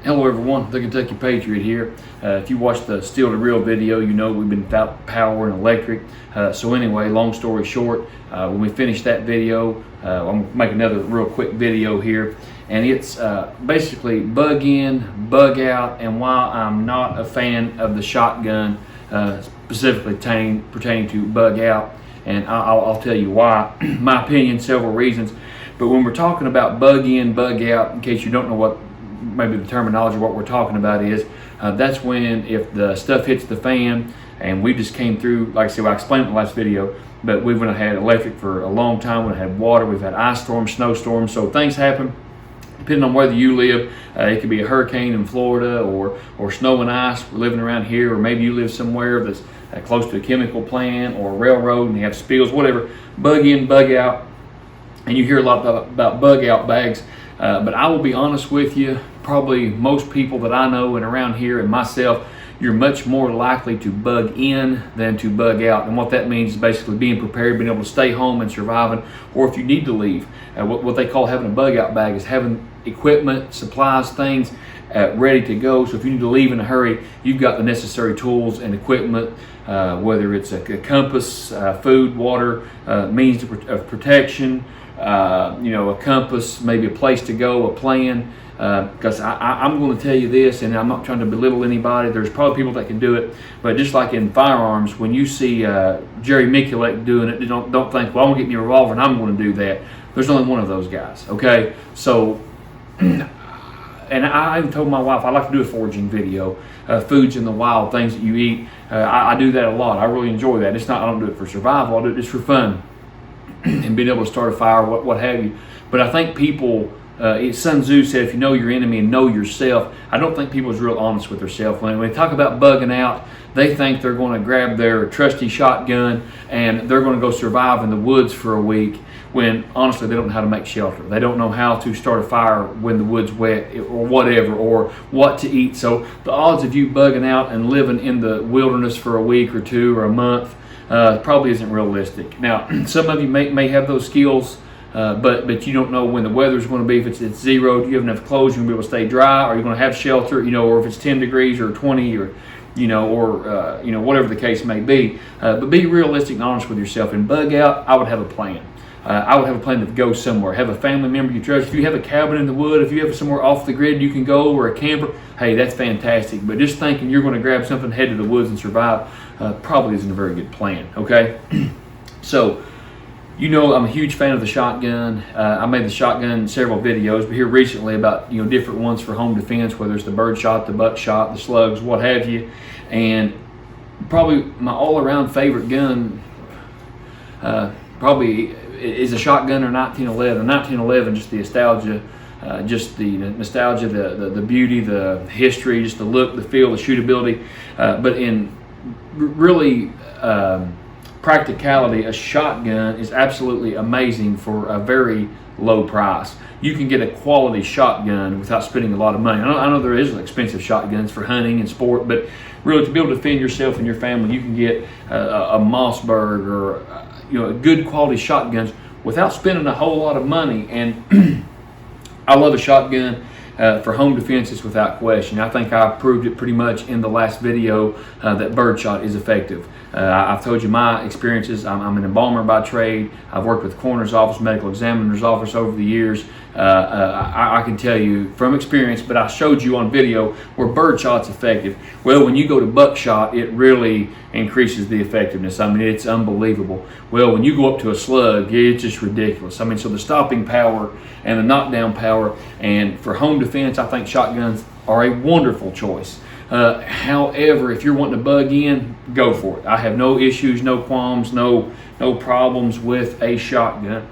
Hello everyone, the Kentucky Patriot here. If you watched the Steel to Real video, you know we've been without power and electric. So anyway, long story short, when we finish that video, I'm going to make another real quick video here. And it's basically bug in, bug out, and while I'm not a fan of the shotgun, specifically pertaining to bug out, and I'll tell you why. My opinion, several reasons. But when we're talking about bug in, bug out, in case you don't know what maybe the terminology of what we're talking about is, that's when if the stuff hits the fan, and we just came through, like I said, I explained in the last video, but we've had electric for a long time, we've had water, we've had ice storms, snowstorms, so things happen. Depending on whether you live, it could be a hurricane in Florida or snow and ice. We're living around here, or maybe you live somewhere that's close to a chemical plant or a railroad and you have spills, whatever. Bug in, bug out, and you hear a lot about bug out bags. But I will be honest with you, probably most people that I know and around here and myself, you're much more likely to bug in than to bug out. And what that means is basically being prepared, being able to stay home and surviving, or if you need to leave. What they call having a bug out bag is having equipment, supplies, things ready to go. So if you need to leave in a hurry, you've got the necessary tools and equipment, whether it's a compass, food, water, means of protection, a compass, maybe a place to go, a plan. Because I'm going to tell you this, and I'm not trying to belittle anybody. There's probably people that can do it, but just like in firearms, when you see Jerry Miculek doing it, don't think, well, I'm going to get me a revolver and I'm going to do that. There's only one of those guys, okay? So, and I even told my wife I'd like to do a foraging video, foods in the wild, things that you eat. I do that a lot. I really enjoy that. It's not, I don't do it for survival. I do it just for fun and being able to start a fire, what have you. But I think people, Sun Tzu said, if you know your enemy and know yourself. I don't think people is real honest with themselves. When they talk about bugging out, they think they're going to grab their trusty shotgun and they're going to go survive in the woods for a week, when honestly they don't know how to make shelter. They don't know how to start a fire when the wood's wet or whatever, or what to eat. So the odds of you bugging out and living in the wilderness for a week or two or a month probably isn't realistic. Now, some of you may have those skills, but you don't know when the weather's going to be. If it's zero, do you have enough clothes? You're going to be able to stay dry? Are you going to have shelter? Or if it's 10 degrees or 20 or whatever the case may be. But be realistic and honest with yourself. And bug out, I would have a plan. I would have a plan to go somewhere. Have a family member you trust. If you have a cabin in the wood, if you have somewhere off the grid you can go, or a camper, hey, that's fantastic. But just thinking you're going to grab something, head to the woods and survive, probably isn't a very good plan, okay? So, I'm a huge fan of the shotgun. I made the shotgun several videos, but here recently about different ones for home defense, whether it's the bird shot, the buckshot, the slugs, what have you. And probably my all-around favorite gun probably is a shotgun or 1911. 1911, just the nostalgia, the beauty, the history, just the look, the feel, the shootability. But in really practicality, a shotgun is absolutely amazing for a very low price. You can get a quality shotgun without spending a lot of money. I know there is expensive shotguns for hunting and sport, but really to be able to defend yourself and your family, you can get a Mossberg or good quality shotguns without spending a whole lot of money. And I love a shotgun for home defenses without question. I think I proved it pretty much in the last video that birdshot is effective. I've told you my experiences. I'm an embalmer by trade. I've worked with coroner's office, medical examiner's office over the years. I can tell you from experience, but I showed you on video where birdshot's effective. Well, when you go to buckshot, it really increases the effectiveness. I mean, it's unbelievable. Well, when you go up to a slug, it's just ridiculous. I mean, so the stopping power and the knockdown power, and for home defense, I think shotguns are a wonderful choice. However, if you're wanting to bug in, go for it. I have no issues, no qualms, no problems with a shotgun.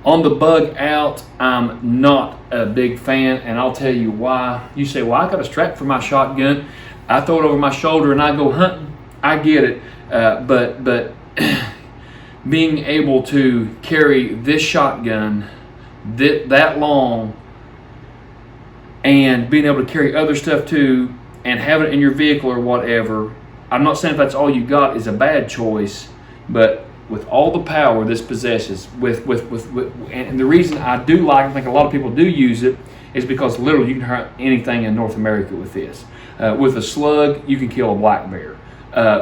On the bug out, I'm not a big fan, and I'll tell you why. You say, well, I got a strap for my shotgun. I throw it over my shoulder and I go hunting. I get it, but being able to carry this shotgun that long and being able to carry other stuff too, and have it in your vehicle or whatever, I'm not saying if that's all you got is a bad choice, but with all the power this possesses, and the reason I do like, I think a lot of people do use it, is because literally you can hunt anything in North America with this. With a slug, you can kill a black bear.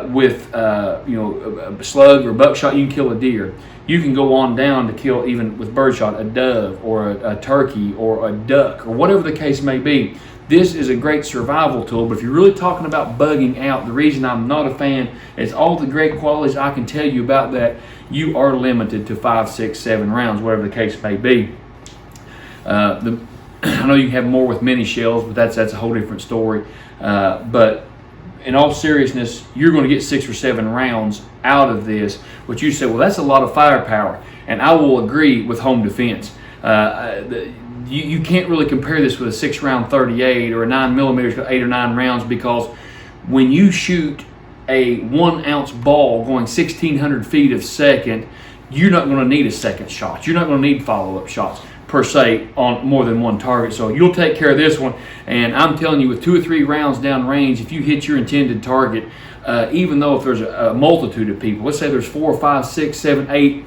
With a slug or buckshot, you can kill a deer. You can go on down to kill, even with birdshot, a dove or a turkey or a duck or whatever the case may be. This is a great survival tool, but if you're really talking about bugging out, the reason I'm not a fan is all the great qualities I can tell you about that, you are limited to 5, 6, 7 rounds, whatever the case may be. I know you can have more with mini shells, but that's a whole different story. But in all seriousness, you're going to get 6 or 7 rounds out of this, which you say, well, that's a lot of firepower. And I will agree with home defense. You can't really compare this with a 6-round 38 or a 9mm 8 or 9 rounds, because when you shoot a 1-ounce ball going 1,600 feet a second, you're not going to need a second shot. You're not going to need follow-up shots per se on more than one target. So you'll take care of this one. And I'm telling you, with 2 or 3 rounds down range, if you hit your intended target, even though if there's a multitude of people, let's say there's 4, 5, 6, 7, 8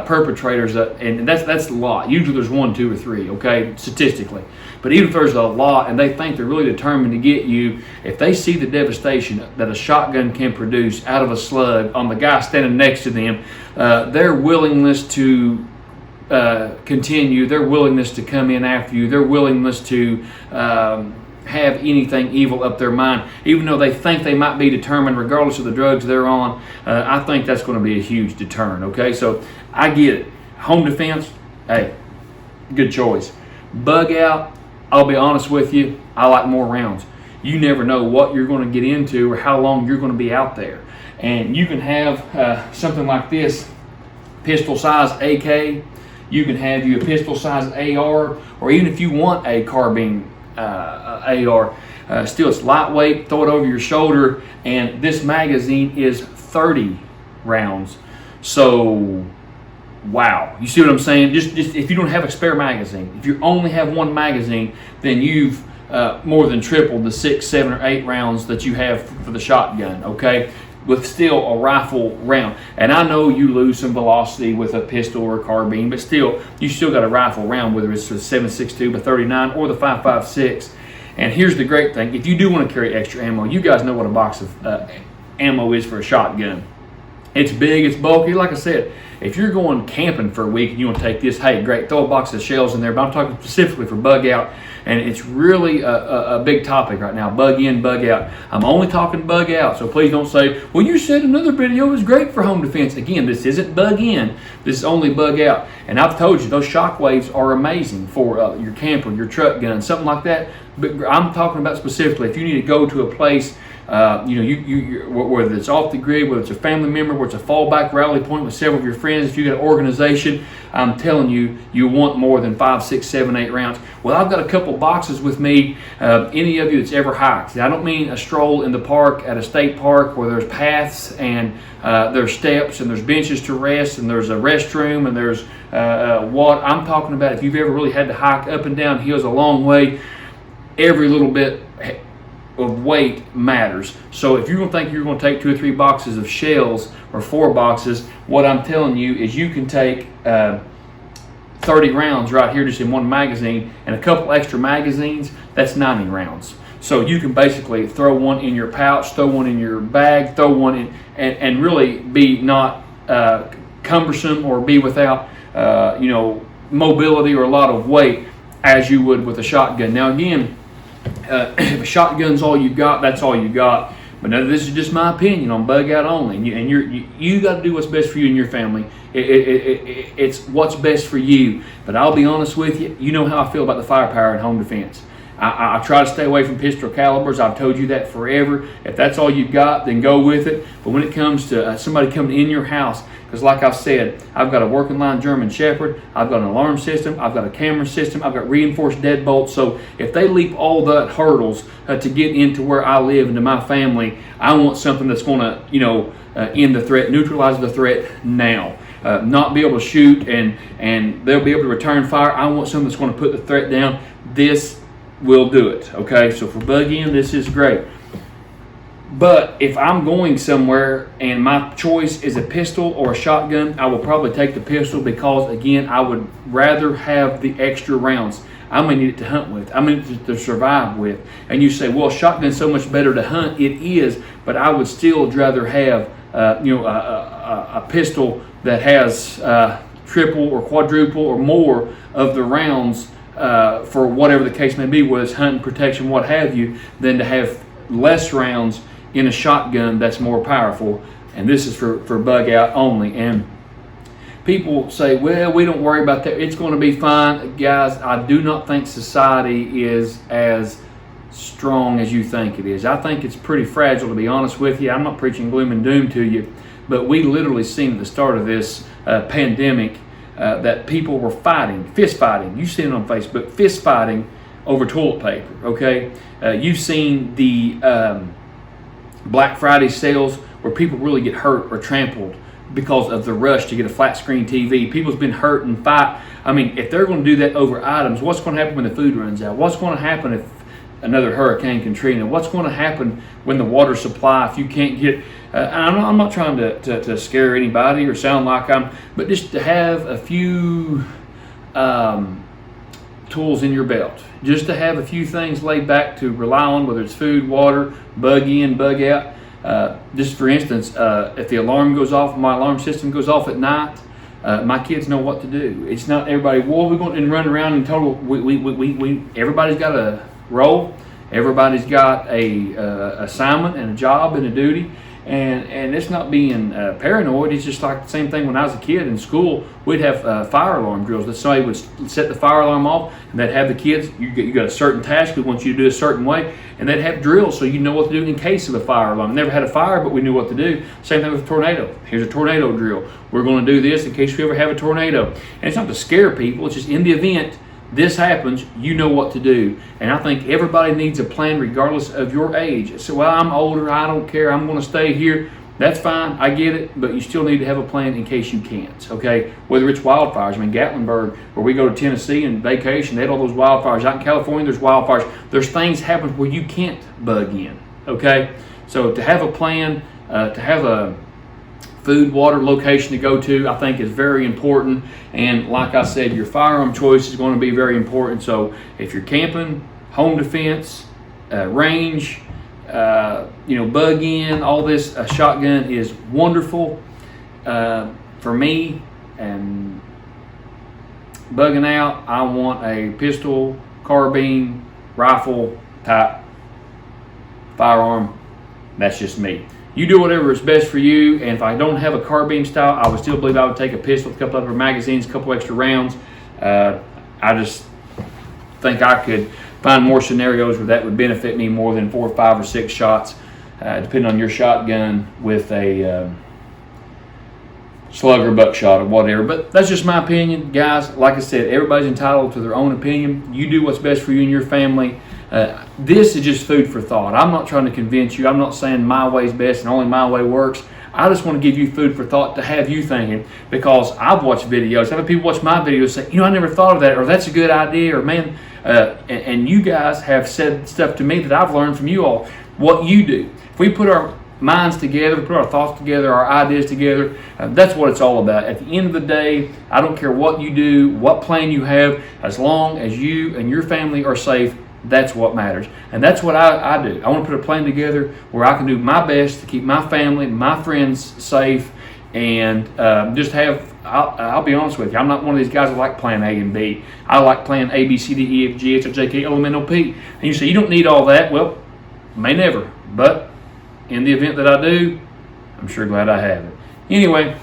perpetrators, and that's a lot. Usually there's 1, 2, or 3, okay, statistically. But even if there's a lot and they think they're really determined to get you, if they see the devastation that a shotgun can produce out of a slug on the guy standing next to them, their willingness to continue, their willingness to come in after you, their willingness to have anything evil up their mind, even though they think they might be determined regardless of the drugs they're on, I think that's going to be a huge deterrent, okay? So I get it. Home defense, hey, good choice. Bug out, I'll be honest with you, I like more rounds. You never know what you're going to get into or how long you're going to be out there. And you can have something like this, pistol size AK, you can have you a pistol size AR, or even if you want a carbine AR, still it's lightweight, throw it over your shoulder, and this magazine is 30 rounds. So wow, you see what I'm saying? Just if you don't have a spare magazine, if you only have one magazine, then you've more than tripled the 6, 7, or 8 rounds that you have for the shotgun, okay? With still a rifle round. And I know you lose some velocity with a pistol or a carbine, but still, you still got a rifle round, whether it's a 7.62 by 39 or the 5.56. And here's the great thing: if you do want to carry extra ammo, you guys know what a box of ammo is for a shotgun. It's big, it's bulky. Like I said, if you're going camping for a week and you want to take this, hey, great, throw a box of shells in there. But I'm talking specifically for bug out, and it's really a big topic right now, bug in, bug out. I'm only talking bug out, so please don't say, well, you said another video is great for home defense. Again, this isn't bug in, this is only bug out. And I've told you, those shockwaves are amazing for your camper, your truck gun, something like that. But I'm talking about specifically if you need to go to a place, whether it's off the grid, whether it's a family member, whether it's a fallback rally point with several of your friends, if you got an organization, I'm telling you, you want more than 5, 6, 7, 8 rounds. Well, I've got a couple boxes with me. Any of you that's ever hiked, I don't mean a stroll in the park at a state park where there's paths and there's steps and there's benches to rest and there's a restroom and there's what I'm talking about. If you've ever really had to hike up and down hills a long way, every little bit of weight matters. So if you're going to think you're going to take 2 or 3 boxes of shells or 4 boxes, what I'm telling you is you can take 30 rounds right here just in one magazine, and a couple extra magazines, that's 90 rounds. So you can basically throw one in your pouch, throw one in your bag, throw one in, and really be not cumbersome or be without mobility or a lot of weight as you would with a shotgun. Now again, if a shotgun's all you got, that's all you got. But now this is just my opinion on bug out only, and you got to do what's best for you and your family. It's what's best for you. But I'll be honest with you, you know how I feel about the firepower in home defense. I try to stay away from pistol calibers. I've told you that forever. If that's all you've got, then go with it. But when it comes to somebody coming in your house, because like I said, I've got a working line German Shepherd, I've got an alarm system, I've got a camera system, I've got reinforced deadbolts. So if they leap all the hurdles to get into where I live and to my family, I want something that's going to, end the threat, neutralize the threat now. Not be able to shoot and they'll be able to return fire. I want something that's going to put the threat down. This will do it. Okay, so for bug in, this is great. But if I'm going somewhere and my choice is a pistol or a shotgun, I will probably take the pistol because, again, I would rather have the extra rounds. I'm going to need it to hunt with. I'm going to need it to survive with. And you say, well, shotgun's so much better to hunt. It is, but I would still rather have a pistol that has triple or quadruple or more of the rounds for whatever the case may be, whether it's hunting, protection, what have you, than to have less rounds in a shotgun that's more powerful. And this is for bug out only. And people say, well, we don't worry about that, it's going to be fine. Guys, I do not think society is as strong as you think it is. I think it's pretty fragile, to be honest with you. I'm not preaching gloom and doom to you, but we literally seen at the start of this pandemic that people were fighting, fist fighting. You've seen it on Facebook, fist fighting over toilet paper, okay? You've seen the Black Friday sales where people really get hurt or trampled because of the rush to get a flat screen TV. People's been hurt and fight. I mean, if they're going to do that over items, what's going to happen when the food runs out? What's going to happen if another Hurricane Katrina? What's going to happen when the water supply, if you can't get, I'm not trying to scare anybody or sound like but just to have a few tools in your belt, just to have a few things laid back to rely on, whether it's food, water, bug in, bug out. Just for instance, if the alarm goes off, my alarm system goes off at night, my kids know what to do. It's not everybody, well, we're going to run around in total. Everybody's got a role. Everybody's got a assignment and a job and a duty. And it's not being paranoid. It's just like the same thing when I was a kid in school. We'd have fire alarm drills. That somebody would set the fire alarm off, and they'd have the kids. You got a certain task. We want you to do a certain way, and they'd have drills so you know what to do in case of a fire alarm. Never had a fire, but we knew what to do. Same thing with a tornado. Here's a tornado drill. We're going to do this in case we ever have a tornado. And it's not to scare people. It's just in the event this happens, you know what to do. And I think everybody needs a plan regardless of your age. So, well, I'm older, I don't care, I'm going to stay here. That's fine, I get it, but you still need to have a plan in case you can't, okay? Whether it's wildfires. I mean, Gatlinburg, where we go to Tennessee and vacation, they had all those wildfires. Out in California, there's wildfires. There's things happen where you can't bug in, okay? So to have a plan, to have a food, water, location to go to, I think is very important. And like I said, your firearm choice is going to be very important. So if you're camping, home defense, range, bug in, all this, a shotgun is wonderful for me. And bugging out, I want a pistol, carbine, rifle type firearm. That's just me. You do whatever is best for you, and if I don't have a carbine style, I would still believe I would take a pistol, a couple other magazines, a couple extra rounds. I just think I could find more scenarios where that would benefit me more than 4, 5, or 6 shots, depending on your shotgun with a slug or buckshot or whatever. But that's just my opinion, guys. Like I said, everybody's entitled to their own opinion. You do what's best for you and your family. This is just food for thought. I'm not trying to convince you. I'm not saying my way is best and only my way works. I just want to give you food for thought to have you thinking, because I've watched videos. I've had people watch my videos say, I never thought of that, or that's a good idea, or man, and you guys have said stuff to me that I've learned from you all. What you do. If we put our minds together, put our thoughts together, our ideas together, that's what it's all about. At the end of the day, I don't care what you do, what plan you have, as long as you and your family are safe, that's what matters. And that's what I do. I want to put a plan together where I can do my best to keep my family, my friends safe, and just have, I'll be honest with you, I'm not one of these guys that like plan A and B. I like plan A, B, C, D, E, F, G, H, I, J, K, L, M, N, O, P. And you say, you don't need all that. Well, may never. But in the event that I do, I'm sure glad I have it. Anyway,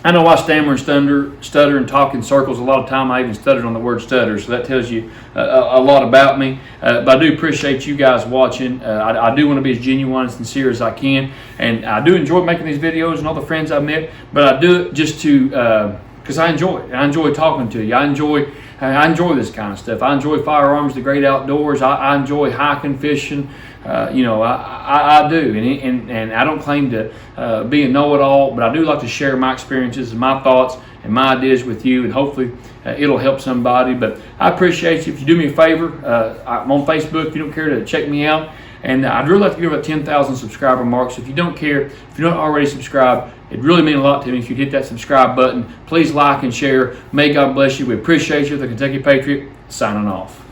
I know I stammer and stutter and talk in circles a lot of time. I even stuttered on the word stutter, so that tells you a lot about me. But I do appreciate you guys watching. I do want to be as genuine and sincere as I can, and I do enjoy making these videos and all the friends I've met, but I do it just to, because I enjoy it. I enjoy talking to you. I enjoy this kind of stuff. I enjoy firearms, the great outdoors. I enjoy hiking, fishing. I do, and I don't claim to be a know-it-all, but I do like to share my experiences and my thoughts and my ideas with you, and hopefully it'll help somebody. But I appreciate you. If you do me a favor, I'm on Facebook. If you don't care to check me out, And I'd really like to get over that 10,000 subscriber mark. So if you don't care, if you're not already subscribed, it'd really mean a lot to me if you'd hit that subscribe button. Please like and share. May God bless you. We appreciate you. The Kentucky Patriot signing off.